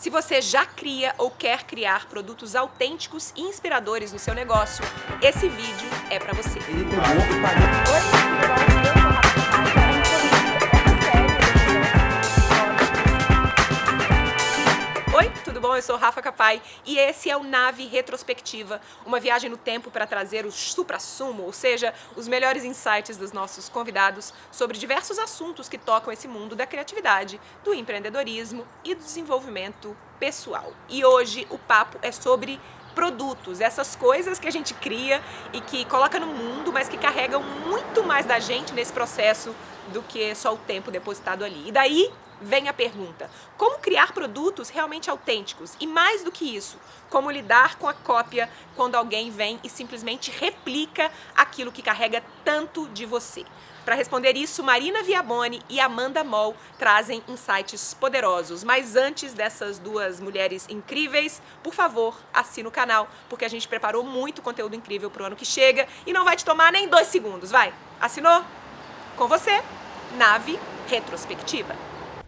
Se você já cria ou quer criar produtos autênticos e inspiradores no seu negócio, esse vídeo é para você. Oi, tudo bom? Eu sou Rafa Capai e esse é o Nave Retrospectiva, uma viagem no tempo para trazer o suprassumo, ou seja, os melhores insights dos nossos convidados sobre diversos assuntos que tocam esse mundo da criatividade, do empreendedorismo e do desenvolvimento pessoal. E hoje o papo é sobre produtos, essas coisas que a gente cria e que coloca no mundo, mas que carregam muito mais da gente nesse processo do que só o tempo depositado ali. E daí vem a pergunta: como criar produtos realmente autênticos? E mais do que isso, como lidar com a cópia quando alguém vem e simplesmente replica aquilo que carrega tanto de você? Para responder isso, Marina Viaboni e Amanda Moll trazem insights poderosos. Mas antes dessas duas mulheres incríveis, por favor, assina o canal, porque a gente preparou muito conteúdo incrível para o ano que chega e não vai te tomar nem 2 segundos, vai? Assinou? Com você, Nave Retrospectiva.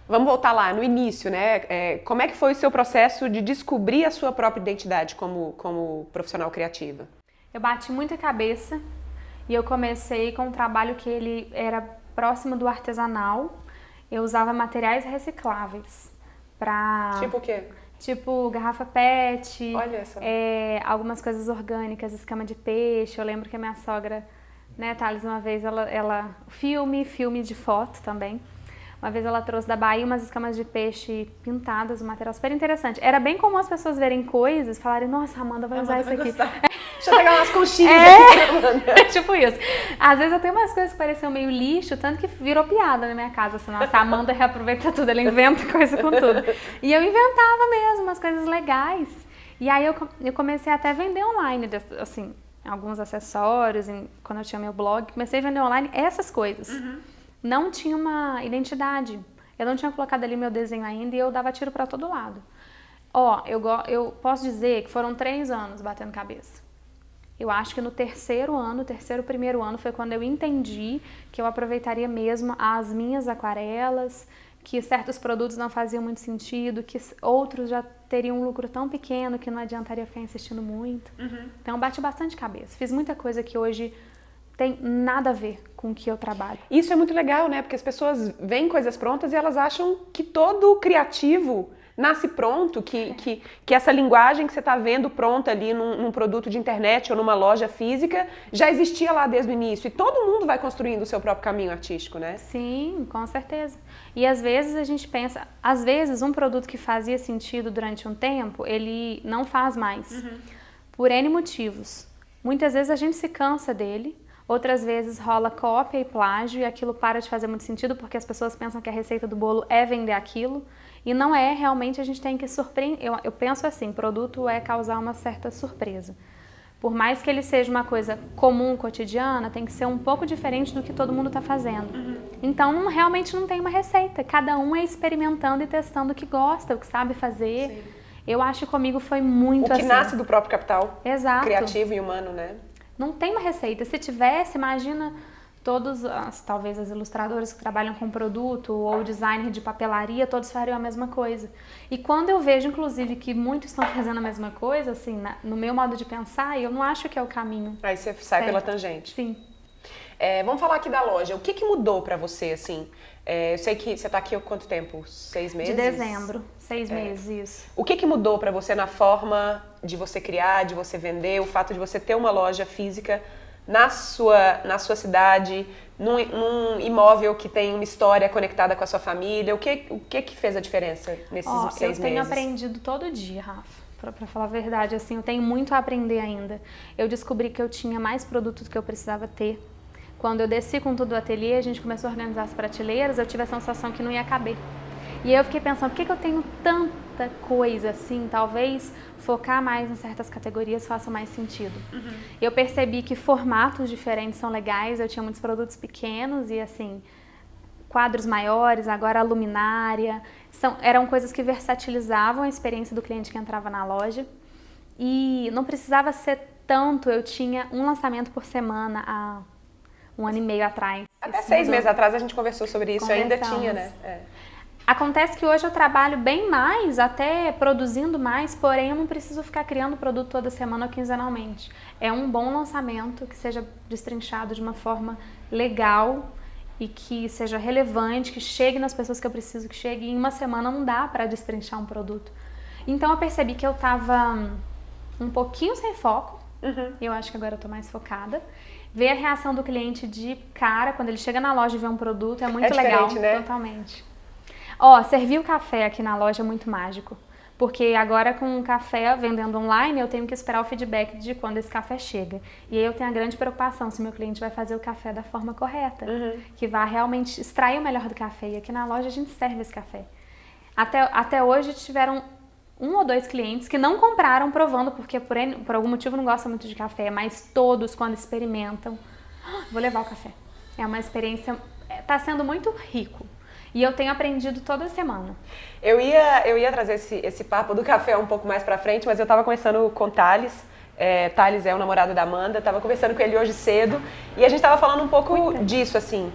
Vamos voltar lá, no início, né? Como é que foi o seu processo de descobrir a sua própria identidade como profissional criativa? Eu bati muita cabeça e eu comecei com um trabalho que ele era próximo do artesanal. Eu usava materiais recicláveis para... Tipo o quê? Tipo garrafa PET, Olha só. algumas coisas orgânicas, escama de peixe. Eu lembro que a minha sogra, né, Thales, uma vez ela filme de foto também. Uma vez ela trouxe da Bahia umas escamas de peixe pintadas, um material super interessante. Era bem comum as pessoas verem coisas e falarem: nossa, a Amanda vai usar isso aqui. Deixa eu pegar umas conchinhas aqui. Tipo isso. Às vezes eu tenho umas coisas que pareciam meio lixo, tanto que virou piada na minha casa. Assim, nossa, a Amanda reaproveita tudo, ela inventa coisa com tudo. E eu inventava mesmo umas coisas legais. E aí eu comecei até a vender online, assim, alguns acessórios, quando eu tinha meu blog, comecei a vender online essas coisas. Não tinha uma identidade. Eu não tinha colocado ali meu desenho ainda e eu dava tiro pra todo lado. Eu posso dizer que foram 3 anos batendo cabeça. Eu acho que no primeiro ano foi quando eu entendi que eu aproveitaria mesmo as minhas aquarelas, que certos produtos não faziam muito sentido, que outros já teriam um lucro tão pequeno que não adiantaria ficar insistindo muito. Então eu bati bastante cabeça. Fiz muita coisa que hoje tem nada a ver com o que eu trabalho. Isso é muito legal, né? Porque as pessoas veem coisas prontas e elas acham que todo criativo nasce pronto, que essa linguagem que você está vendo pronta ali num produto de internet ou numa loja física já existia lá desde o início. E todo mundo vai construindo o seu próprio caminho artístico, né? Sim, com certeza. E às vezes a gente pensa, às vezes um produto que fazia sentido durante um tempo, ele não faz mais. Por N motivos. Muitas vezes a gente se cansa dele. Outras vezes rola cópia e plágio e aquilo para de fazer muito sentido porque as pessoas pensam que a receita do bolo é vender aquilo e não é. Realmente a gente tem que surpreender. Eu penso assim, produto é causar uma certa surpresa. Por mais que ele seja uma coisa comum, cotidiana, tem que ser um pouco diferente do que todo mundo está fazendo. Então realmente não tem uma receita, cada um é experimentando e testando o que gosta, o que sabe fazer. Sim. Eu acho que comigo foi muito assim. O que nasce do próprio capital. Exato. Criativo e humano, né? Não tem uma receita. Se tivesse, imagina talvez as ilustradoras que trabalham com produto ou designer de papelaria, todos fariam a mesma coisa. E quando eu vejo, inclusive, que muitos estão fazendo a mesma coisa, assim, no meu modo de pensar, eu não acho que é o caminho. Aí você sai pela tangente. Sim. Vamos falar aqui da loja. O que mudou pra você, assim? Eu sei que você tá aqui há quanto tempo? 6 meses? De dezembro. 6 meses, isso. O que mudou pra você na forma de você criar, de você vender, o fato de você ter uma loja física na sua cidade, num imóvel que tem uma história conectada com a sua família? O que fez a diferença nesses 6 meses? Eu tenho aprendido todo dia, Rafa. Pra falar a verdade, assim, eu tenho muito a aprender ainda. Eu descobri que eu tinha mais produtos do que eu precisava ter. Quando eu desci com tudo do ateliê, a gente começou a organizar as prateleiras, eu tive a sensação que não ia caber. E aí eu fiquei pensando, por que eu tenho tanta coisa assim? Talvez focar mais em certas categorias faça mais sentido. Eu percebi que formatos diferentes são legais, eu tinha muitos produtos pequenos e assim, quadros maiores, agora a luminária. Eram coisas que versatilizavam a experiência do cliente que entrava na loja. E não precisava ser tanto, eu tinha um lançamento por semana há 1 ano e meio atrás. Até 6 meses atrás a gente conversou sobre isso, ainda tinha, né? Acontece que hoje eu trabalho bem mais, até produzindo mais, porém eu não preciso ficar criando produto toda semana ou quinzenalmente. É um bom lançamento que seja destrinchado de uma forma legal e que seja relevante, que chegue nas pessoas que eu preciso que chegue. Em uma semana não dá para destrinchar um produto. Então eu percebi que eu estava um pouquinho sem foco. Eu acho que agora eu tô mais focada. Ver a reação do cliente de cara, quando ele chega na loja e vê um produto, é muito legal. Né? Totalmente. Ó, servir o café aqui na loja é muito mágico. Porque agora com o café vendendo online, eu tenho que esperar o feedback de quando esse café chega. E aí eu tenho a grande preocupação se meu cliente vai fazer o café da forma correta. Que vai realmente extrair o melhor do café. E aqui na loja a gente serve esse café. Até hoje tiveram 1 ou 2 clientes que não compraram provando, porque por algum motivo não gostam muito de café, mas todos quando experimentam, vou levar o café. É uma experiência, tá sendo muito rico. E eu tenho aprendido toda semana. Eu ia trazer esse papo do café um pouco mais pra frente, mas eu tava conversando com o Thales. Thales é o namorado da Amanda, tava conversando com ele hoje cedo e a gente tava falando um pouco disso, assim.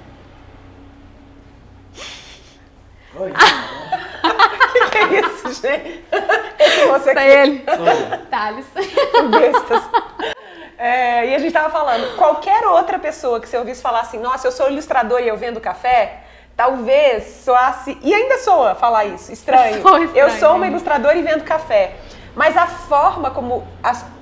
Oi. Que é isso, gente? Esse você aqui. Ele. Thales. Bestas. E a gente tava falando, qualquer outra pessoa que você ouvisse falar assim, nossa, eu sou ilustrador e eu vendo café, talvez soasse, e ainda soa falar isso, estranho. Eu sou uma ilustradora e vendo café. Mas a forma como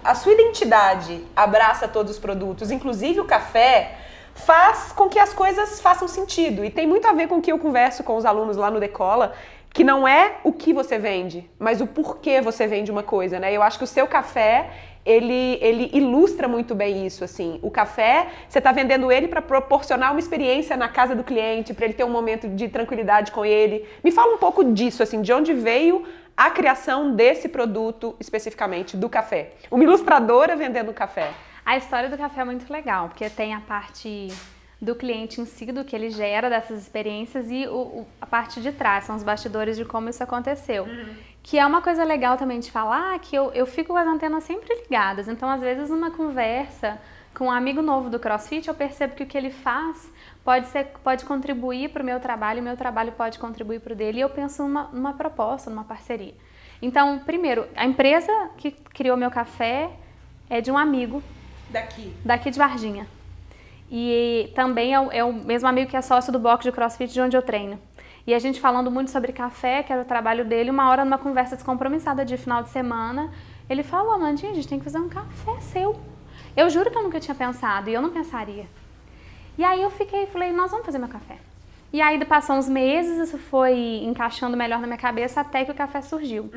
a sua identidade abraça todos os produtos, inclusive o café, faz com que as coisas façam sentido. E tem muito a ver com o que eu converso com os alunos lá no Decola, que não é o que você vende, mas o porquê você vende uma coisa, né? Eu acho que o seu café, ele ilustra muito bem isso, assim. O café, você está vendendo ele para proporcionar uma experiência na casa do cliente, para ele ter um momento de tranquilidade com ele. Me fala um pouco disso, assim, de onde veio a criação desse produto especificamente, do café. Uma ilustradora vendendo café. A história do café é muito legal, porque tem a parte do cliente em si, do que ele gera dessas experiências e a parte de trás, são os bastidores de como isso aconteceu. Que é uma coisa legal também de falar, que eu fico com as antenas sempre ligadas. Então, às vezes, numa conversa com um amigo novo do CrossFit, eu percebo que o que ele faz pode contribuir para o meu trabalho, e o meu trabalho pode contribuir para o dele, e eu penso numa proposta, numa parceria. Então, primeiro, a empresa que criou meu café é de um amigo daqui de Varginha. E também é o mesmo amigo que é sócio do box de CrossFit de onde eu treino. E a gente falando muito sobre café, que era o trabalho dele, uma hora numa conversa descompromissada de final de semana, ele falou, Amandinha, a gente tem que fazer um café seu. Eu juro que eu nunca tinha pensado, e eu não pensaria. E aí eu falei, nós vamos fazer meu café. E aí passou uns meses, isso foi encaixando melhor na minha cabeça até que o café surgiu.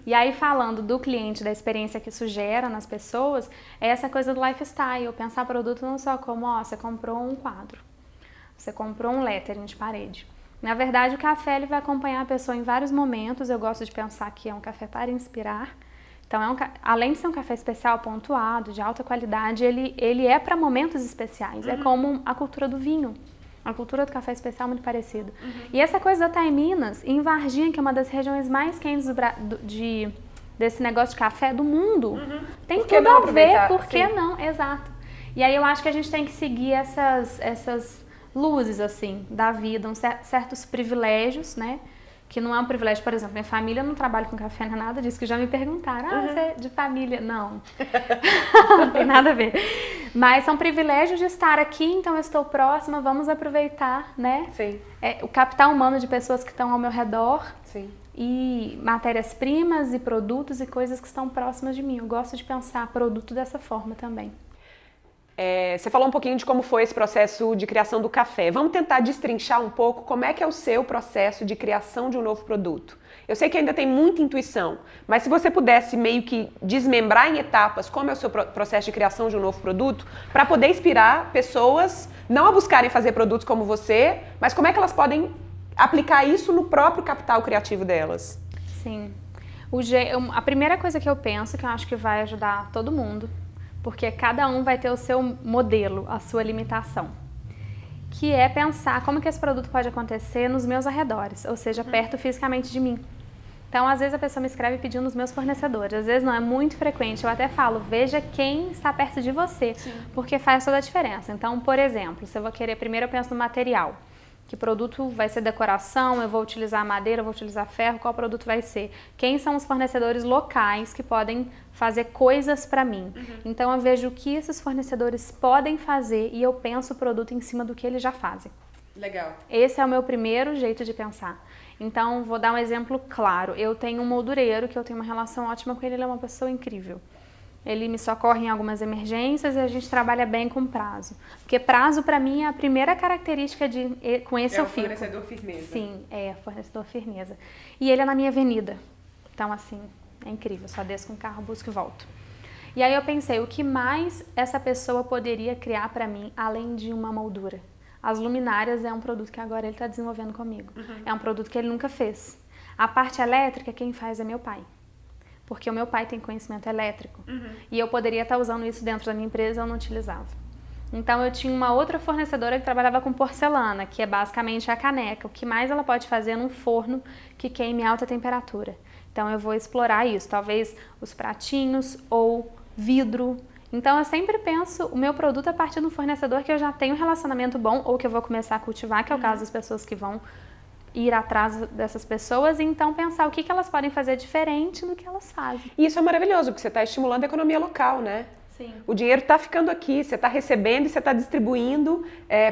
E aí falando do cliente, da experiência que isso gera nas pessoas, é essa coisa do lifestyle, pensar produto não só como, você comprou um quadro, você comprou um lettering de parede. Na verdade, o café ele vai acompanhar a pessoa em vários momentos, eu gosto de pensar que é um café para inspirar. Então, além de ser um café especial, pontuado, de alta qualidade, ele é para momentos especiais, é como a cultura do vinho. A cultura do café especial é muito parecida. E essa coisa da em Minas, em Varginha, que é uma das regiões mais quentes desse negócio de café do mundo, tem tudo a ver, por que não? Exato. E aí eu acho que a gente tem que seguir essas luzes, assim, da vida, certos privilégios, né? Que não é um privilégio, por exemplo, minha família não trabalha com café, não é nada disso, que já me perguntaram, você é de família? Não, não tem nada a ver. Mas são privilégios de estar aqui, então eu estou próxima, vamos aproveitar, né? Sim. O capital humano de pessoas que estão ao meu redor. Sim. E matérias-primas e produtos e coisas que estão próximas de mim. Eu gosto de pensar produto dessa forma também. Você falou um pouquinho de como foi esse processo de criação do café. Vamos tentar destrinchar um pouco como é que é o seu processo de criação de um novo produto. Eu sei que ainda tem muita intuição, mas se você pudesse meio que desmembrar em etapas como é o seu processo de criação de um novo produto, para poder inspirar pessoas não a buscarem fazer produtos como você, mas como é que elas podem aplicar isso no próprio capital criativo delas. Sim. A primeira coisa que eu penso, que eu acho que vai ajudar todo mundo, porque cada um vai ter o seu modelo, a sua limitação, que é pensar como que esse produto pode acontecer nos meus arredores, ou seja, perto fisicamente de mim. Então, às vezes a pessoa me escreve pedindo os meus fornecedores, às vezes não, é muito frequente, eu até falo, veja quem está perto de você, porque faz toda a diferença. Então, por exemplo, se eu vou querer, primeiro eu penso no material. Que produto vai ser decoração, eu vou utilizar madeira, eu vou utilizar ferro, qual produto vai ser? Quem são os fornecedores locais que podem fazer coisas para mim? Então eu vejo o que esses fornecedores podem fazer e eu penso o produto em cima do que eles já fazem. Legal. Esse é o meu primeiro jeito de pensar. Então, vou dar um exemplo claro. Eu tenho um moldureiro que eu tenho uma relação ótima com ele, ele é uma pessoa incrível. Ele me socorre em algumas emergências e a gente trabalha bem com prazo. Porque prazo, para mim, é a primeira característica com esse eu fico. É o fornecedor firmeza. Sim, é fornecedor firmeza. E ele é na minha avenida. Então, assim, é incrível. Só desço com o carro, busco e volto. E aí eu pensei, o que mais essa pessoa poderia criar para mim, além de uma moldura? As luminárias é um produto que agora ele está desenvolvendo comigo. É um produto que ele nunca fez. A parte elétrica, quem faz é meu pai. Porque o meu pai tem conhecimento elétrico. E eu poderia estar usando isso dentro da minha empresa, eu não utilizava. Então eu tinha uma outra fornecedora que trabalhava com porcelana, que é basicamente a caneca. O que mais ela pode fazer num forno que queime alta temperatura. Então eu vou explorar isso. Talvez os pratinhos ou vidro. Então eu sempre penso o meu produto a partir de um fornecedor que eu já tenho um relacionamento bom ou que eu vou começar a cultivar, que é o caso das pessoas que vão ir atrás dessas pessoas e então pensar o que elas podem fazer diferente do que elas fazem. E isso é maravilhoso, porque você está estimulando a economia local, né? Sim. O dinheiro está ficando aqui, você está recebendo e você está distribuindo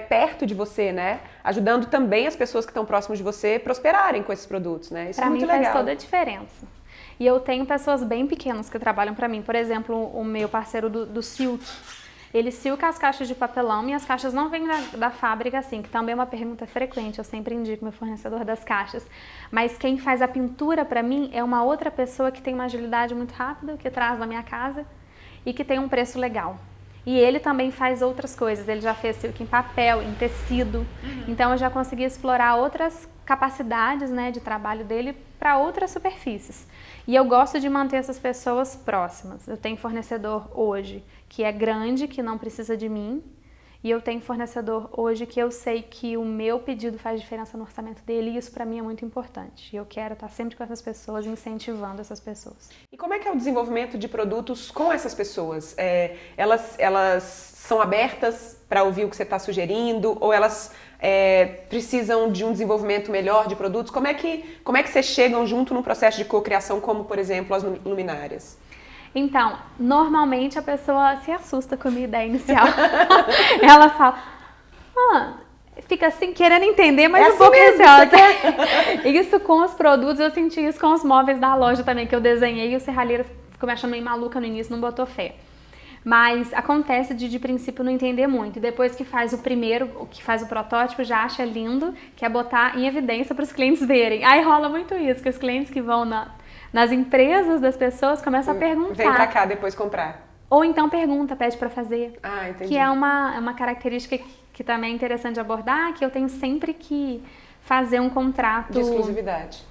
perto de você, né? Ajudando também as pessoas que estão próximas de você a prosperarem com esses produtos, né? Isso é muito legal. Para mim faz toda a diferença. E eu tenho pessoas bem pequenas que trabalham para mim. Por exemplo, o meu parceiro do Silk. Ele silca as caixas de papelão e as caixas não vêm da fábrica assim, que também é uma pergunta frequente, eu sempre indico meu fornecedor das caixas. Mas quem faz a pintura para mim é uma outra pessoa que tem uma agilidade muito rápida, que traz da minha casa e que tem um preço legal. E ele também faz outras coisas, ele já fez silk em papel, em tecido, então eu já consegui explorar outras capacidades, né, de trabalho dele para outras superfícies. E eu gosto de manter essas pessoas próximas. Eu tenho fornecedor hoje que é grande, que não precisa de mim, e eu tenho fornecedor hoje que eu sei que o meu pedido faz diferença no orçamento dele, e isso para mim é muito importante. E eu quero estar sempre com essas pessoas, incentivando essas pessoas. E como é que é o desenvolvimento de produtos com essas pessoas? Elas são abertas para ouvir o que você está sugerindo? Ou elas precisam de um desenvolvimento melhor de produtos? Como é que vocês chegam junto num processo de cocriação, como, por exemplo, as luminárias? Então, normalmente a pessoa se assusta com a minha ideia inicial. Ela fala, fica assim, querendo entender, mas um pouco receosa. Isso com os produtos, eu senti isso com os móveis da loja também, que eu desenhei e o serralheiro ficou me achando meio maluca no início, não botou fé. Mas acontece de princípio não entender muito. E depois que faz o primeiro, que faz o protótipo, já acha lindo, quer botar em evidência para os clientes verem. Aí rola muito isso, que os clientes que vão nas empresas das pessoas começam a perguntar. Vem pra cá depois comprar. Ou então pergunta, pede pra fazer. Ah, entendi. Que é uma característica que também é interessante de abordar, que eu tenho sempre que fazer um contrato... De exclusividade.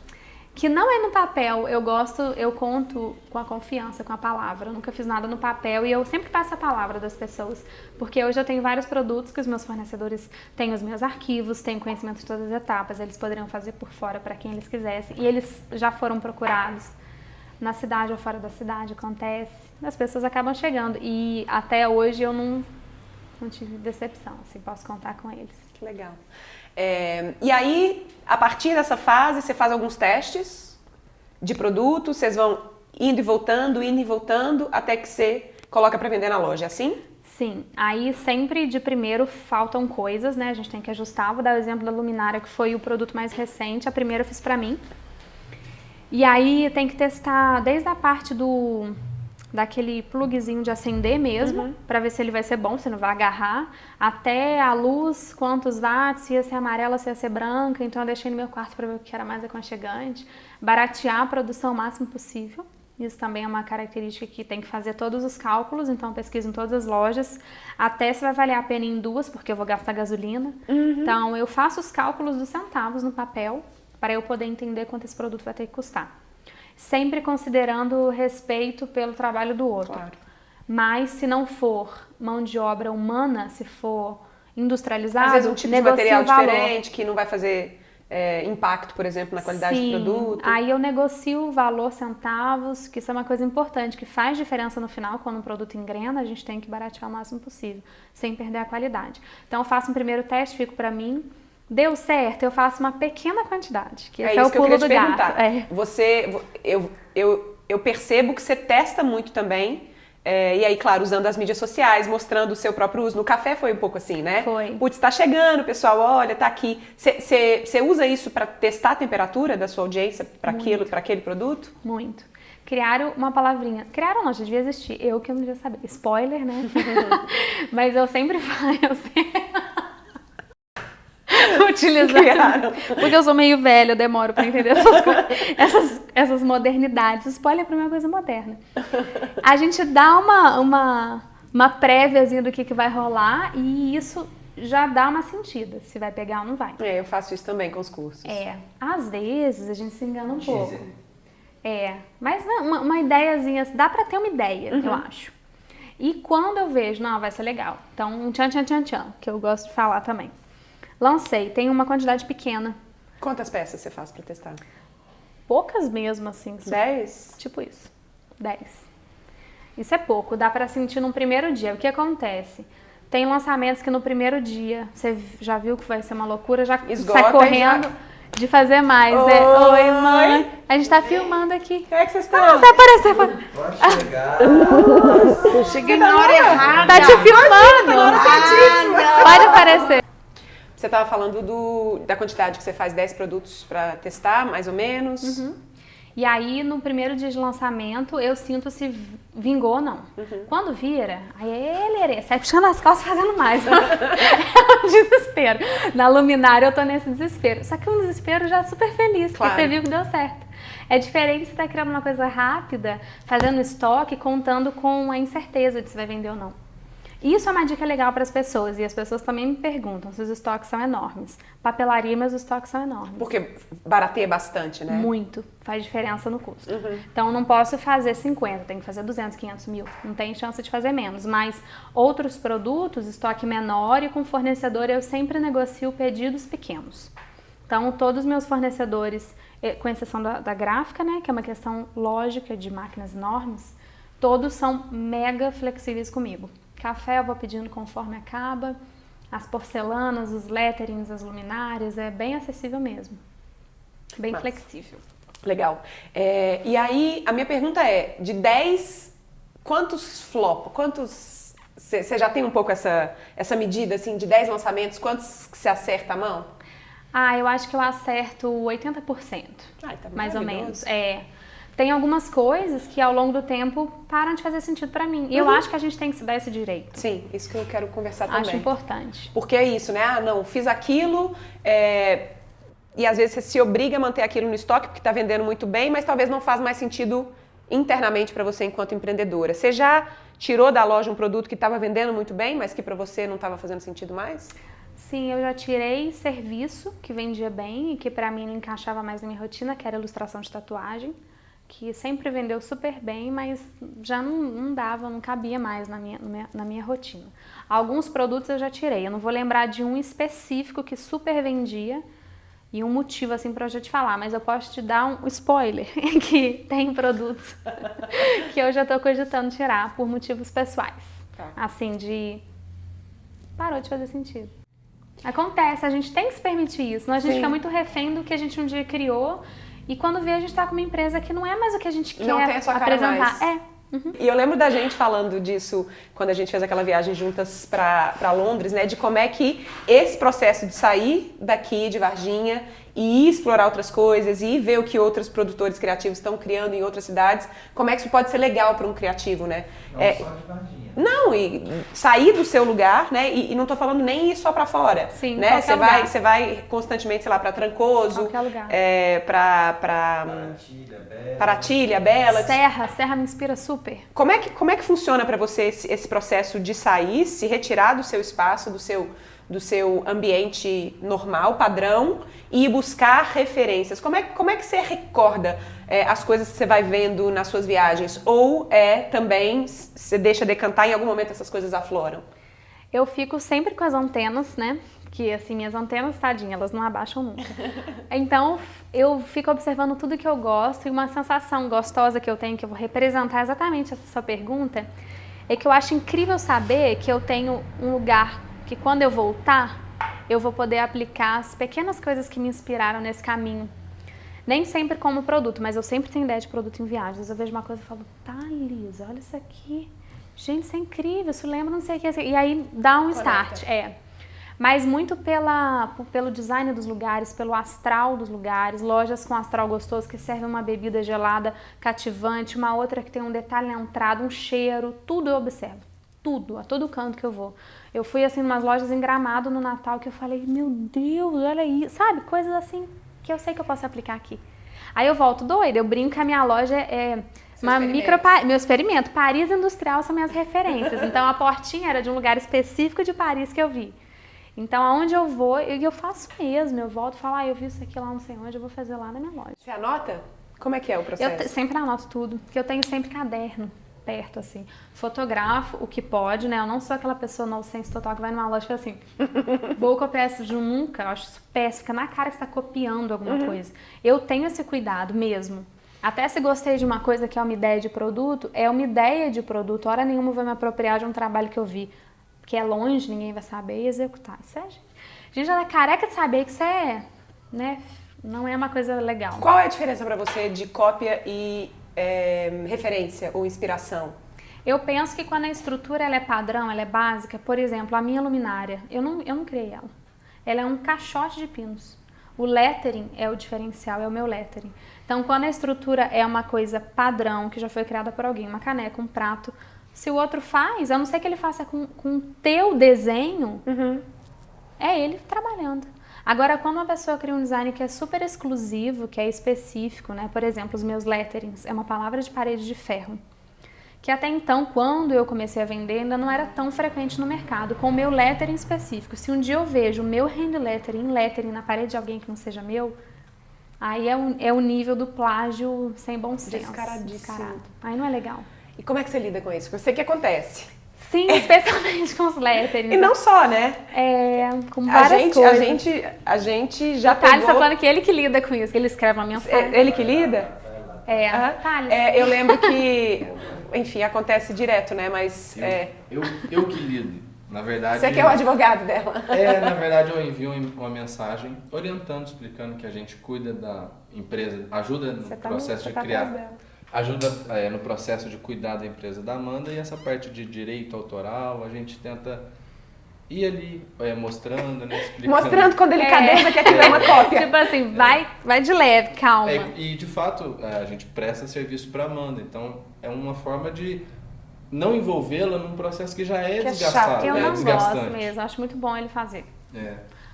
Que não é no papel, eu conto com a confiança, com a palavra. Eu nunca fiz nada no papel e eu sempre passo a palavra das pessoas. Porque hoje eu tenho vários produtos que os meus fornecedores têm os meus arquivos, têm conhecimento de todas as etapas, eles poderiam fazer por fora para quem eles quisessem. E eles já foram procurados na cidade ou fora da cidade, acontece. As pessoas acabam chegando e até hoje eu não tive decepção, assim, posso contar com eles. Que legal. E aí, a partir dessa fase, você faz alguns testes de produtos, vocês vão indo e voltando, até que você coloca para vender na loja, é assim? Sim, aí sempre de primeiro faltam coisas, né? A gente tem que ajustar. Vou dar o exemplo da luminária, que foi o produto mais recente. A primeira eu fiz pra mim. E aí tem que testar desde a parte daquele plugzinho de acender mesmo, para ver se ele vai ser bom, se não vai agarrar, até a luz, quantos watts, se ia ser amarela, se ia ser branca. Então eu deixei no meu quarto para ver o que era mais aconchegante, baratear a produção o máximo possível. Isso também é uma característica que tem que fazer todos os cálculos, então pesquiso em todas as lojas, até se vai valer a pena em duas, porque eu vou gastar gasolina. Então eu faço os cálculos dos centavos no papel, para eu poder entender quanto esse produto vai ter que custar. Sempre considerando respeito pelo trabalho do outro. Claro. Mas se não for mão de obra humana, se for industrializado, às vezes um tipo de material o valor. diferente que não vai fazer impacto, por exemplo, na qualidade do produto. Aí eu negocio o valor centavos, que isso é uma coisa importante, que faz diferença no final. Quando um produto engrena, a gente tem que baratear o máximo possível, sem perder a qualidade. Então eu faço um primeiro teste, fico para mim, Deu certo, eu faço uma pequena quantidade, que esse isso é o que eu pulo queria do te gato. perguntar. Eu percebo que você testa muito também. E aí, claro, usando as mídias sociais, mostrando o seu próprio uso. No café foi um pouco assim, né? Foi. Putz, tá chegando, pessoal, olha, tá aqui. Você usa isso para testar a temperatura da sua audiência para aquele produto? Muito. Criaram uma palavrinha. Criaram não, já devia existir. Eu que não devia saber. Spoiler, né? Mas eu sempre falo, utilizando. Porque eu sou meio velha, eu demoro pra entender essas modernidades. O spoiler pra mim é uma coisa moderna. A gente dá uma préviazinha do que vai rolar e isso já dá uma sentida, se vai pegar ou não vai. Eu faço isso também com os cursos. Às vezes a gente se engana um pouco. Mas não, uma ideiazinha, dá pra ter uma ideia, eu acho. E quando eu vejo, não, vai ser legal. Então, um tchan, que eu gosto de falar também. Lancei, tem uma quantidade pequena. Quantas peças você faz pra testar? Poucas mesmo, assim. 10? Tipo isso, 10. Isso é pouco, dá pra sentir num primeiro dia. O que acontece? Tem lançamentos que no primeiro dia, você já viu que vai ser uma loucura, já esgota, sai correndo de fazer mais, né? Oi, mãe. A gente tá filmando aqui. Como é que vocês estão? Vai aparecer. Pode chegar. Cheguei na hora errada. Tá te filmando. Pode aparecer. Você estava falando da quantidade que você faz 10 produtos para testar, mais ou menos. E aí, no primeiro dia de lançamento, eu sinto se vingou ou não. Quando vira, aí ele sai puxando as costas fazendo mais. É um desespero. Na luminária eu tô nesse desespero. Só que um desespero já super feliz, porque você viu que deu certo. É diferente você tá criando uma coisa rápida, fazendo estoque, contando com a incerteza de se vai vender ou não. Isso é uma dica legal para as pessoas, e as pessoas também me perguntam se os estoques são enormes. Papelaria, mas os estoques são enormes. Porque barateia bastante, né? Muito. Faz diferença no custo. Então, eu não posso fazer 50, tenho que fazer 200, 500 mil. Não tem chance de fazer menos. Mas outros produtos, estoque menor e com fornecedor, eu sempre negocio pedidos pequenos. Então, todos os meus fornecedores, com exceção da gráfica, né, que é uma questão lógica de máquinas enormes, todos são mega flexíveis comigo. Café eu vou pedindo conforme acaba, as porcelanas, os letterings, as luminárias, é bem acessível mesmo, bem flexível. Legal. E aí, a minha pergunta é, de 10, quantos flop, quantos... Você já tem um pouco essa medida, assim, de 10 lançamentos, quantos que você acerta a mão? Eu acho que eu acerto 80%, Tá mais ou menos. Tem algumas coisas que ao longo do tempo param de fazer sentido pra mim. E eu acho que a gente tem que se dar esse direito. Sim, isso que eu quero conversar também. Acho importante. Porque é isso, né? Não, fiz aquilo, e às vezes você se obriga a manter aquilo no estoque porque tá vendendo muito bem, mas talvez não faz mais sentido internamente para você enquanto empreendedora. Você já tirou da loja um produto que estava vendendo muito bem, mas que para você não estava fazendo sentido mais? Sim, eu já tirei serviço que vendia bem e que pra mim não encaixava mais na minha rotina, que era ilustração de tatuagem, que sempre vendeu super bem, mas já não dava, não cabia mais na minha rotina. Alguns produtos eu já tirei, eu não vou lembrar de um específico que super vendia e um motivo assim pra eu já te falar, mas eu posso te dar um spoiler, que tem produtos que eu já tô cogitando tirar por motivos pessoais, assim parou de fazer sentido. Acontece, a gente tem que se permitir isso, senão a gente fica muito refém do que a gente um dia criou. E quando vê, a gente tá com uma empresa que não é mais o que a gente quer não tem a sua cara apresentar. mais. E eu lembro da gente falando disso quando a gente fez aquela viagem juntas pra Londres, né? De como é que esse processo de sair daqui, de Varginha, e ir explorar outras coisas, e ir ver o que outros produtores criativos estão criando em outras cidades, como é que isso pode ser legal para um criativo, né? Não só de Varginha. Não, e sair do seu lugar, né? E não tô falando nem ir só pra fora. Sim, né? lugar. Você vai constantemente, sei lá, pra Trancoso, Qualquer lugar. Paratilha, Bela. Serra me inspira super. Como é que funciona pra você esse processo de sair, se retirar do seu espaço, do seu ambiente normal, padrão, e buscar referências? Como é que você recorda as coisas que você vai vendo nas suas viagens? Ou também você deixa decantar e em algum momento essas coisas afloram? Eu fico sempre com as antenas, né? Que assim, minhas antenas, tadinha, elas não abaixam nunca. Então, eu fico observando tudo que eu gosto, e uma sensação gostosa que eu tenho, que eu vou representar exatamente essa sua pergunta, é que eu acho incrível saber que eu tenho um lugar que quando eu voltar, eu vou poder aplicar as pequenas coisas que me inspiraram nesse caminho. Nem sempre como produto, mas eu sempre tenho ideia de produto em viagens. Às vezes eu vejo uma coisa e falo, Thalys, olha isso aqui. Gente, isso é incrível, isso lembra não sei o que. E aí dá um start. Mas muito pelo design dos lugares, pelo astral dos lugares, lojas com astral gostoso que servem uma bebida gelada cativante, uma outra que tem um detalhe na entrada, um cheiro, tudo eu observo. Tudo, a todo canto que eu vou. Eu fui assim em umas lojas em Gramado no Natal que eu falei, meu Deus, olha isso, sabe? Coisas assim que eu sei que eu posso aplicar aqui. Aí eu volto doida, eu brinco que a minha loja é meu experimento. Paris Industrial são minhas referências. Então a portinha era de um lugar específico de Paris que eu vi. Então, aonde eu vou, eu faço mesmo. Eu volto e falo, eu vi isso aqui lá não sei onde, eu vou fazer lá na minha loja. Você anota? Como é que é o processo? Eu sempre anoto tudo, porque eu tenho sempre caderno perto, assim. Fotografo o que pode, né? Eu não sou aquela pessoa nonsense total que vai numa loja e fala assim, vou copiar essa de nunca, eu acho isso péssimo, fica na cara que você tá copiando alguma coisa. Eu tenho esse cuidado mesmo. Até se gostei de uma coisa que é uma ideia de produto, hora nenhuma eu vou me apropriar de um trabalho que eu vi. Que é longe, ninguém vai saber e executar. Isso a gente já tá careca de saber que isso não é uma coisa legal. Qual é a diferença para você de cópia e referência ou inspiração? Eu penso que quando a estrutura ela é padrão, ela é básica, por exemplo, a minha luminária, eu não criei ela. Ela é um caixote de pinos. O lettering é o diferencial, é o meu lettering. Então, quando a estrutura é uma coisa padrão, que já foi criada por alguém, uma caneca, um prato, se o outro faz, a não ser que ele faça com o teu desenho, é ele trabalhando. Agora, quando uma pessoa cria um design que é super exclusivo, que é específico, né? Por exemplo, os meus letterings, é uma palavra de parede de ferro. Que até então, quando eu comecei a vender, ainda não era tão frequente no mercado, com o meu lettering específico. Se um dia eu vejo o meu hand lettering na parede de alguém que não seja meu, aí é o nível do plágio sem bom senso. Descarado. Aí não é legal. E como é que você lida com isso? Porque eu sei que acontece. Sim, especialmente com os letterings. E não só, né? Com várias coisas. A gente já o Thales pegou... tá falando que ele que lida com isso, que ele escreve uma mensagem. Ele que lida? Thales. Eu lembro que, enfim, acontece direto, né? Mas... Eu que lido. Na verdade... Você que é o advogado dela. Na verdade eu envio uma mensagem orientando, explicando que a gente cuida da empresa, ajuda no processo de criar... Ajuda no processo de cuidar da empresa da Amanda e essa parte de direito autoral, a gente tenta ir ali mostrando, né, explicando. Mostrando com delicadeza que aquilo é uma cópia. Tipo assim, vai de leve, calma. E de fato, a gente presta serviço para Amanda, então é uma forma de não envolvê-la num processo que já é desgastado. Eu não desgastante. gosto mesmo, acho muito bom ele fazer.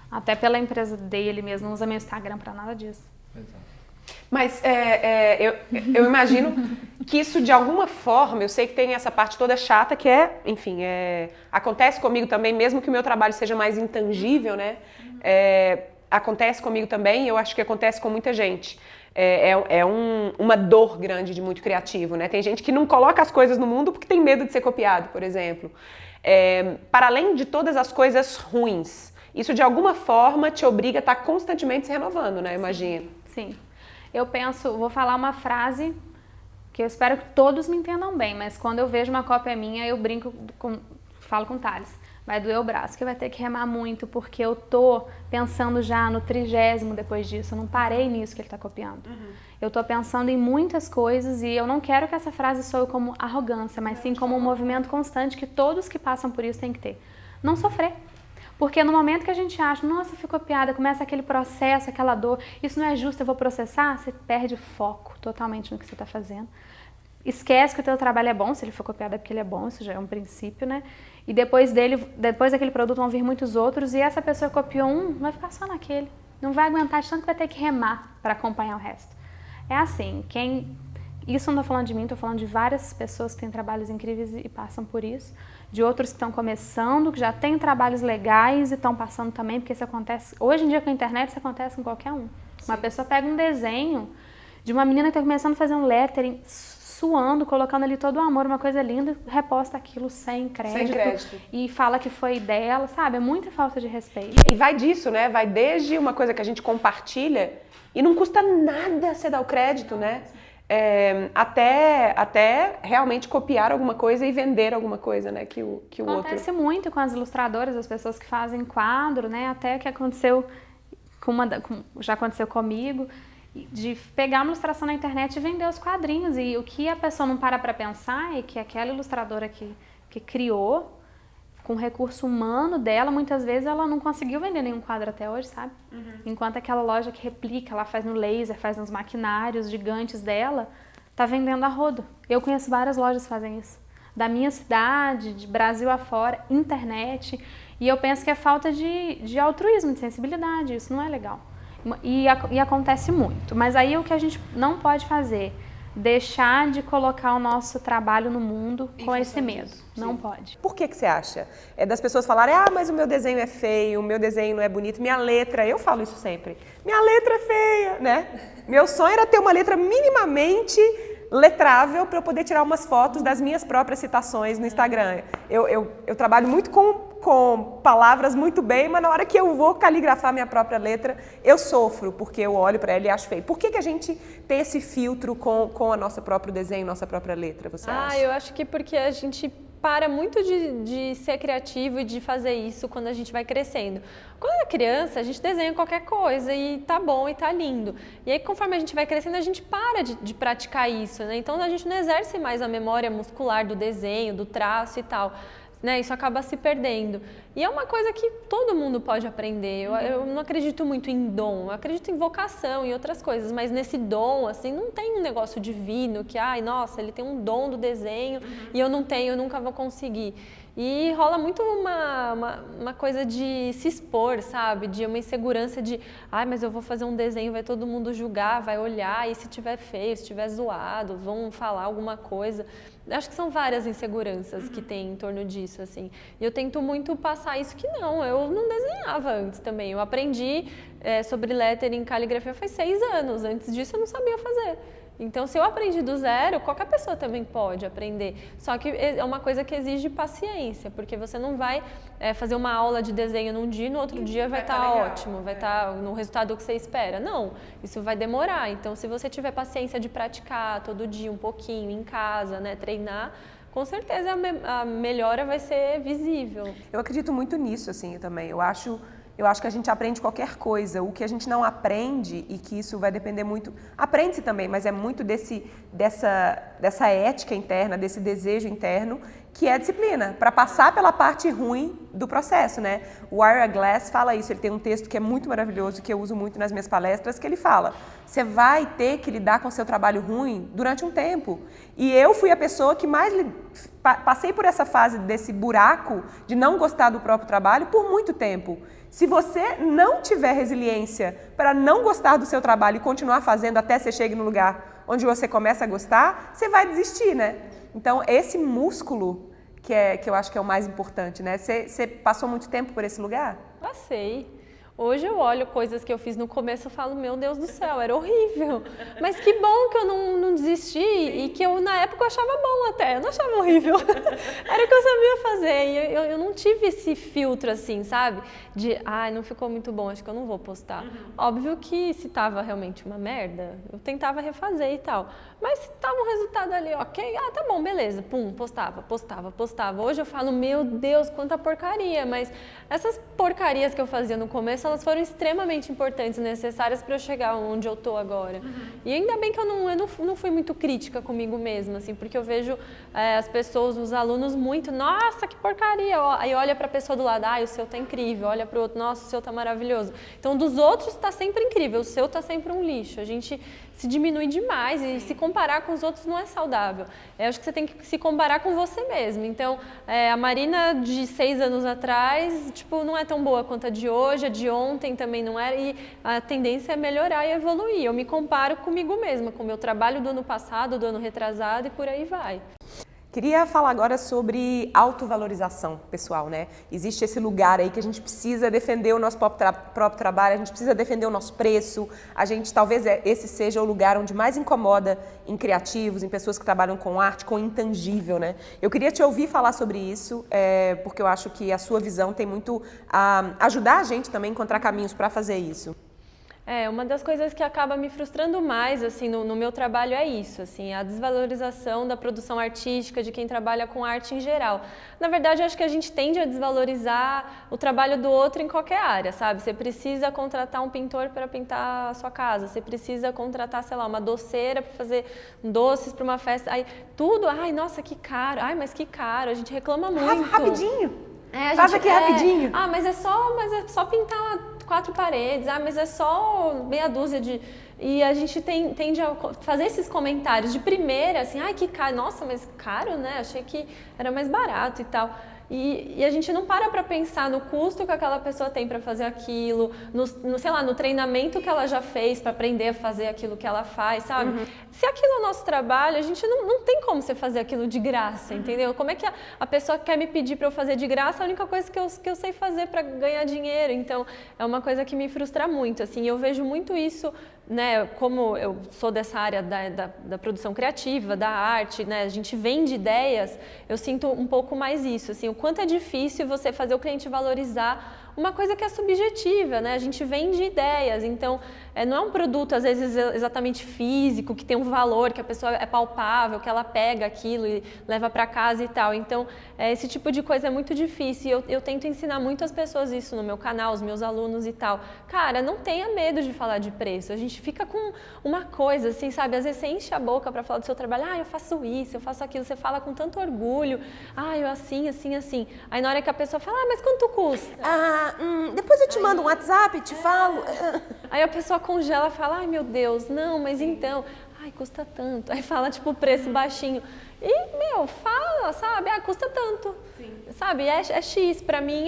Até pela empresa dele mesmo, não usa meu Instagram para nada disso. Exato. Mas eu imagino que isso de alguma forma, eu sei que tem essa parte toda chata que acontece comigo também, mesmo que o meu trabalho seja mais intangível, né? Acontece comigo também e eu acho que acontece com muita gente. Uma dor grande de muito criativo, né? Tem gente que não coloca as coisas no mundo porque tem medo de ser copiado, por exemplo. Para além de todas as coisas ruins, isso de alguma forma te obriga a estar constantemente se renovando, né? Imagino. Sim. Eu penso, vou falar uma frase que eu espero que todos me entendam bem, mas quando eu vejo uma cópia minha, eu falo com o Thales, vai doer o braço, que vai ter que remar muito, porque eu tô pensando já no 30º depois disso, eu não parei nisso que ele tá copiando. Eu tô pensando em muitas coisas e eu não quero que essa frase soe como arrogância, mas sim como um movimento constante que todos que passam por isso têm que ter. Não sofrer. Porque no momento que a gente acha, nossa, fui copiada, começa aquele processo, aquela dor, isso não é justo, eu vou processar, você perde foco totalmente no que você está fazendo. Esquece que o teu trabalho é bom, se ele for copiado é porque ele é bom, isso já é um princípio, né? E depois daquele produto vão vir muitos outros e essa pessoa copiou um, vai ficar só naquele. Não vai aguentar, de tanto que vai ter que remar para acompanhar o resto. É assim, isso não estou falando de mim, estou falando de várias pessoas que têm trabalhos incríveis e passam por isso. De outros que estão começando, que já têm trabalhos legais e estão passando também, porque isso acontece, hoje em dia com a internet isso acontece com qualquer um. Sim. Uma pessoa pega um desenho de uma menina que está começando a fazer um lettering, suando, colocando ali todo o amor, uma coisa linda, reposta aquilo sem crédito. E fala que foi dela, sabe? É muita falta de respeito. E vai disso, né? Vai desde uma coisa que a gente compartilha e não custa nada você dar o crédito, né? até realmente copiar alguma coisa e vender alguma coisa, né, que o outro. Acontece muito com as ilustradoras, as pessoas que fazem quadro, né, até que aconteceu já aconteceu comigo, de pegar uma ilustração na internet e vender os quadrinhos. E o que a pessoa não para pensar é que aquela ilustradora que criou, com o recurso humano dela, muitas vezes ela não conseguiu vender nenhum quadro até hoje, sabe? Enquanto aquela loja que replica, ela faz no laser, faz nos maquinários gigantes dela, tá vendendo a rodo. Eu conheço várias lojas que fazem isso. Da minha cidade, de Brasil afora, internet. E eu penso que é falta de altruísmo, de sensibilidade. Isso não é legal. E acontece muito. Mas aí o que a gente não pode fazer? Deixar de colocar o nosso trabalho no mundo com esse medo. Não pode. Por que você acha? É das pessoas falarem, mas o meu desenho é feio, o meu desenho não é bonito, minha letra, eu falo isso sempre, minha letra é feia, né? Meu sonho era ter uma letra minimamente letrável para eu poder tirar umas fotos das minhas próprias citações no Instagram. Eu trabalho muito com palavras muito bem, mas na hora que eu vou caligrafar minha própria letra, eu sofro, porque eu olho para ela e acho feio. Por que a gente tem esse filtro com o nosso próprio desenho, nossa própria letra, você acha? Eu acho que porque a gente para muito de ser criativo e de fazer isso quando a gente vai crescendo. Quando é criança, a gente desenha qualquer coisa e tá bom e tá lindo. E aí, conforme a gente vai crescendo, a gente para de praticar isso, né? Então, a gente não exerce mais a memória muscular do desenho, do traço e tal. Né, isso acaba se perdendo. E é uma coisa que todo mundo pode aprender. Eu não acredito muito em dom, eu acredito em vocação e outras coisas, mas nesse dom, assim, não tem um negócio divino que, nossa, ele tem um dom do desenho e eu não tenho, eu nunca vou conseguir. E rola muito uma coisa de se expor, sabe? De uma insegurança de, mas eu vou fazer um desenho, vai todo mundo julgar, vai olhar, e se tiver feio, se tiver zoado, vão falar alguma coisa. Acho que são várias inseguranças que tem em torno disso, assim. E eu tento muito passar isso que eu não desenhava antes também. Eu aprendi sobre lettering em caligrafia faz 6 anos. Antes disso eu não sabia fazer. Então, se eu aprendi do zero, qualquer pessoa também pode aprender. Só que é uma coisa que exige paciência, porque você não vai fazer uma aula de desenho num dia e no outro dia vai estar ótimo, vai estar no resultado que você espera. Não, isso vai demorar. Então, se você tiver paciência de praticar todo dia um pouquinho em casa, né, treinar, com certeza a melhora vai ser visível. Eu acredito muito nisso, assim, também. Eu acho que a gente aprende qualquer coisa. O que a gente não aprende, e que isso vai depender muito... Aprende-se também, mas é muito dessa ética interna, desse desejo interno, que é a disciplina, para passar pela parte ruim do processo, né? O Ira Glass fala isso, ele tem um texto que é muito maravilhoso, que eu uso muito nas minhas palestras, que ele fala, você vai ter que lidar com o seu trabalho ruim durante um tempo. E eu fui a pessoa que mais... Passei por essa fase desse buraco de não gostar do próprio trabalho por muito tempo. Se você não tiver resiliência para não gostar do seu trabalho e continuar fazendo até você chegue no lugar onde você começa a gostar, você vai desistir, né? Então, esse músculo que eu acho que é o mais importante, né? Você passou muito tempo por esse lugar? Passei. Hoje eu olho coisas que eu fiz no começo e falo, meu Deus do céu, era horrível. Mas que bom que eu não desisti e que eu, na época, eu achava bom até. Eu não achava horrível. Era o que eu sabia fazer. E eu não tive esse filtro assim, sabe? De, não ficou muito bom, acho que eu não vou postar. Óbvio que se tava realmente uma merda, eu tentava refazer e tal. Mas se tava um resultado ali, ok, tá bom, beleza. Pum, postava. Hoje eu falo, meu Deus, quanta porcaria. Mas essas porcarias que eu fazia no começo, elas foram extremamente importantes e necessárias para eu chegar onde eu tô agora. E ainda bem que eu não fui muito crítica comigo mesma, assim, porque eu vejo as pessoas, os alunos muito, nossa, que porcaria. Aí olha para a pessoa do lado, o seu tá incrível, olha para o outro, nossa, o seu tá maravilhoso. Então, dos outros tá sempre incrível, o seu tá sempre um lixo. A gente se diminui demais e se comparar com os outros não é saudável. Eu acho que você tem que se comparar com você mesmo. Então, a Marina de 6 anos atrás, tipo, não é tão boa quanto a de hoje, a de ontem também não era, e a tendência é melhorar e evoluir. Eu me comparo comigo mesma, com o meu trabalho do ano passado, do ano retrasado e por aí vai. Queria falar agora sobre autovalorização pessoal, né? Existe esse lugar aí que a gente precisa defender o nosso próprio trabalho, a gente precisa defender o nosso preço, talvez esse seja o lugar onde mais incomoda em criativos, em pessoas que trabalham com arte, com intangível, né? Eu queria te ouvir falar sobre isso, porque eu acho que a sua visão tem muito a ajudar a gente também a encontrar caminhos para fazer isso. Uma das coisas que acaba me frustrando mais, assim, no meu trabalho é isso, assim, a desvalorização da produção artística, de quem trabalha com arte em geral. Na verdade, eu acho que a gente tende a desvalorizar o trabalho do outro em qualquer área, sabe? Você precisa contratar um pintor para pintar a sua casa, você precisa contratar, sei lá, uma doceira para fazer doces para uma festa, aí tudo, ai, nossa, que caro, ai, mas que caro, a gente reclama muito. Rapidinho. Faz aqui rapidinho. Ah, mas é só pintar 4 paredes, mas é só meia dúzia de... E a gente tende a fazer esses comentários de primeira, assim, ai, que caro, nossa, mas caro, né? Achei que era mais barato e tal. E a gente não para pensar no custo que aquela pessoa tem para fazer aquilo, sei lá, no treinamento que ela já fez para aprender a fazer aquilo que ela faz, sabe? Se aquilo é o nosso trabalho, a gente não tem como você fazer aquilo de graça, entendeu? Como é que a pessoa quer me pedir para eu fazer de graça a única coisa que eu sei fazer para ganhar dinheiro? Então, é uma coisa que me frustra muito, assim, eu vejo muito isso, né, como eu sou dessa área da produção criativa, da arte, né, a gente vende ideias, eu sinto um pouco mais isso, assim, o quanto é difícil você fazer o cliente valorizar uma coisa que é subjetiva, né? A gente vende ideias, então não é um produto às vezes exatamente físico, que tem um valor, que a pessoa é palpável, que ela pega aquilo e leva para casa e tal. Então, esse tipo de coisa é muito difícil e eu tento ensinar muito as pessoas isso no meu canal, os meus alunos e tal. Cara, não tenha medo de falar de preço, a gente fica com uma coisa assim, sabe? Às vezes você enche a boca para falar do seu trabalho, eu faço isso, eu faço aquilo, você fala com tanto orgulho, eu assim. Aí na hora que a pessoa fala, mas quanto custa? Depois eu te mando um WhatsApp, te falo. Aí a pessoa congela e fala, ai meu Deus, não, mas então, custa tanto. Aí fala tipo o preço baixinho. E, fala, sabe, custa tanto. Sim. Sabe, é X, pra mim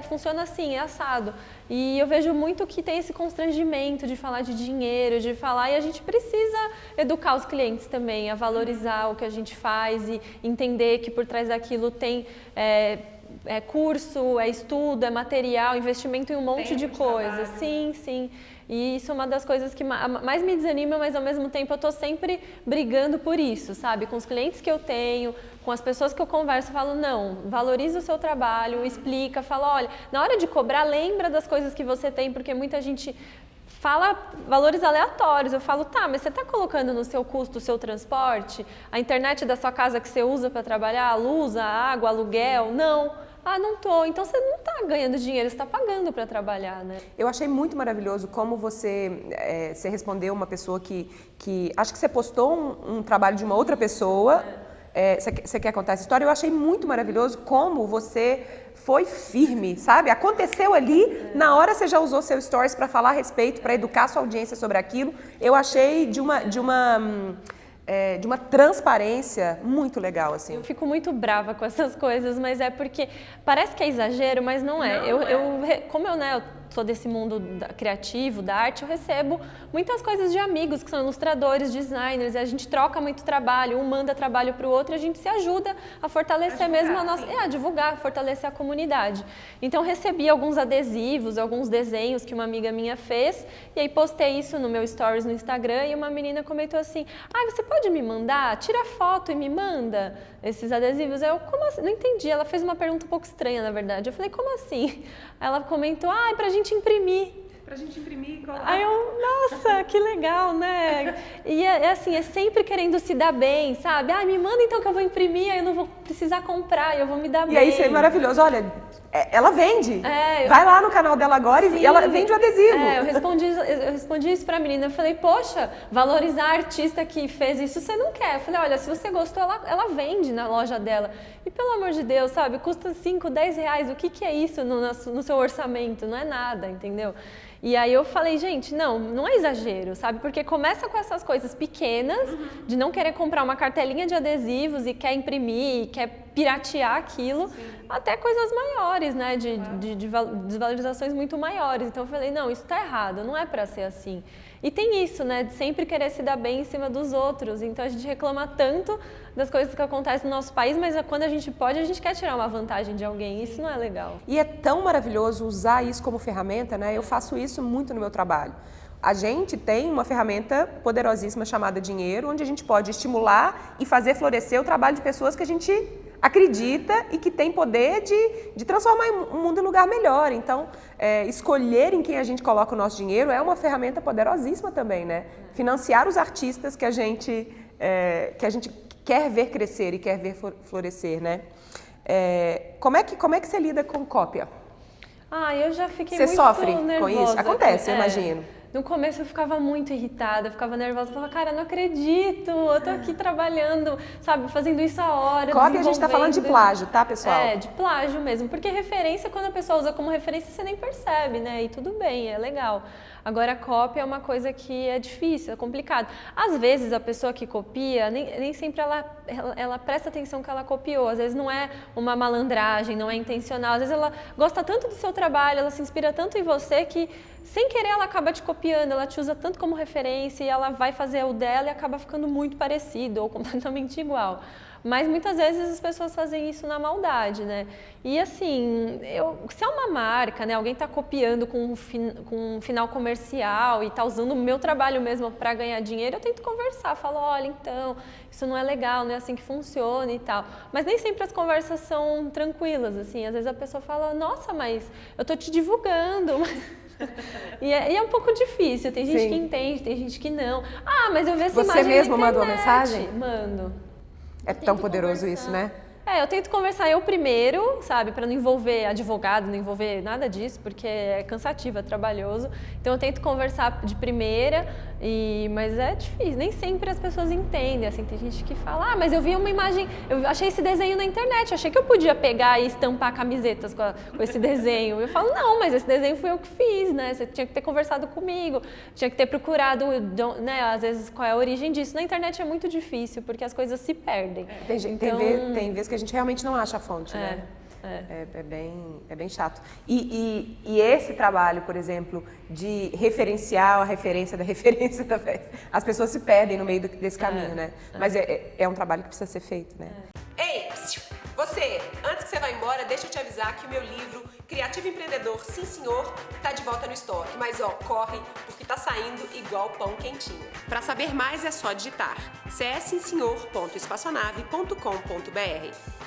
funciona assim, é assado. E eu vejo muito que tem esse constrangimento de falar de dinheiro, de falar, e a gente precisa educar os clientes também, a valorizar o que a gente faz e entender que por trás daquilo tem... curso, estudo, material, investimento em um monte de coisas. Sim. E isso é uma das coisas que mais me desanima, mas ao mesmo tempo eu estou sempre brigando por isso, sabe? Com os clientes que eu tenho, com as pessoas que eu converso, eu falo, não, valoriza o seu trabalho, explica, fala, olha, na hora de cobrar, lembra das coisas que você tem, porque muita gente... fala valores aleatórios, eu falo, mas você está colocando no seu custo o seu transporte, a internet da sua casa que você usa para trabalhar, a luz, a água, aluguel? Não. Não tô. Então você não está ganhando dinheiro, você está pagando para trabalhar, né? Eu achei muito maravilhoso como você respondeu uma pessoa que acho que você postou um trabalho de uma outra pessoa. Você quer contar essa história? Eu achei muito maravilhoso como você foi firme, sabe? Aconteceu ali, na hora você já usou seu stories para falar a respeito, para educar sua audiência sobre aquilo. Eu achei de uma transparência muito legal, assim. Eu fico muito brava com essas coisas, mas é porque parece que é exagero, mas não é. Como eu sou desse mundo criativo, da arte, eu recebo muitas coisas de amigos que são ilustradores, designers, e a gente troca muito trabalho, um manda trabalho para o outro e a gente se ajuda a fortalecer mesmo a nossa... a divulgar, fortalecer a comunidade. Então, recebi alguns adesivos, alguns desenhos que uma amiga minha fez, e aí postei isso no meu stories no Instagram, e uma menina comentou assim, você pode me mandar? Tira foto e me manda esses adesivos. Eu, como assim? Não entendi. Ela fez uma pergunta um pouco estranha, na verdade. Eu falei, como assim? Ela comentou, pra gente imprimir. Pra gente imprimir e colar. Aí eu, nossa, que legal, né? E é sempre querendo se dar bem, sabe? Me manda então que eu vou imprimir, aí eu não vou precisar comprar, eu vou me dar bem. E aí isso é maravilhoso. Olha, ela vende. Vai lá no canal dela agora e ela vende o adesivo. Eu respondi isso pra menina. Eu falei, poxa, valorizar a artista que fez isso, você não quer. Eu falei, olha, se você gostou, ela vende na loja dela. E pelo amor de Deus, sabe? Custa 5, 10 reais. O que é isso no seu orçamento? Não é nada, entendeu? E aí eu falei, gente, não é exagero, sabe? Porque começa com essas coisas pequenas, de não querer comprar uma cartelinha de adesivos e quer imprimir, quer piratear aquilo, até coisas maiores, né? De desvalorizações muito maiores. Então eu falei, não, isso tá errado, não é pra ser assim. E tem isso, né? De sempre querer se dar bem em cima dos outros. Então a gente reclama tanto das coisas que acontecem no nosso país, mas quando a gente pode, a gente quer tirar uma vantagem de alguém. Isso não é legal. E é tão maravilhoso usar isso como ferramenta, né? Eu faço isso muito no meu trabalho. A gente tem uma ferramenta poderosíssima chamada dinheiro, onde a gente pode estimular e fazer florescer o trabalho de pessoas que a gente acredita e que tem poder de transformar o mundo em um lugar melhor. Então, escolher em quem a gente coloca o nosso dinheiro é uma ferramenta poderosíssima também, né? Financiar os artistas que a gente quer ver crescer e quer ver florescer, né? Como é que você lida com cópia? Eu já fiquei Você muito sofre nervosa. com isso? Acontece, eu imagino. No começo eu ficava muito irritada, eu ficava nervosa, eu falava, cara, não acredito, eu tô aqui trabalhando, sabe, fazendo isso a hora, Cópia a gente tá falando de plágio, tá, pessoal? De plágio mesmo, porque referência, quando a pessoa usa como referência, você nem percebe, né, e tudo bem, é legal. Agora, cópia é uma coisa que é difícil, é complicado. Às vezes, a pessoa que copia, nem sempre ela presta atenção que ela copiou. Às vezes não é uma malandragem, não é intencional. Às vezes ela gosta tanto do seu trabalho, ela se inspira tanto em você que, sem querer, ela acaba te copiando, ela te usa tanto como referência e ela vai fazer o dela e acaba ficando muito parecido ou completamente igual. Mas muitas vezes as pessoas fazem isso na maldade, né? E assim, se é uma marca, né? Alguém está copiando com um final comercial e está usando o meu trabalho mesmo para ganhar dinheiro, eu tento conversar, falo, olha, então, isso não é legal, não é assim que funciona e tal. Mas nem sempre as conversas são tranquilas, assim. Às vezes a pessoa fala, nossa, mas eu tô te divulgando. E é um pouco difícil, tem gente que entende, tem gente que não. Mas eu vi essa imagem na internet. Você mesmo manda uma mensagem? Mando. É tão poderoso isso, né? Eu tento conversar eu primeiro, sabe, para não envolver advogado, não envolver nada disso, porque é cansativo, é trabalhoso. Então eu tento conversar de primeira, mas é difícil, nem sempre as pessoas entendem, assim, tem gente que fala, mas eu vi uma imagem, eu achei esse desenho na internet, eu achei que eu podia pegar e estampar camisetas com esse desenho. Eu falo, não, mas esse desenho fui eu que fiz, né, você tinha que ter conversado comigo, tinha que ter procurado, né, às vezes qual é a origem disso. Na internet é muito difícil, porque as coisas se perdem. Tem vezes que a gente realmente não acha a fonte, né? É bem chato. E esse trabalho, por exemplo, de referenciar a referência da referência também, as pessoas se perdem no meio desse caminho, né? Mas é um trabalho que precisa ser feito, né? Ei, você, antes que você vá embora, deixa eu te avisar que o meu livro Criativo Empreendedor, Sim Senhor, tá de volta no estoque. Mas corre, porque tá saindo igual pão quentinho. Para saber mais é só digitar cssimsenhor.espaçonave.com.br.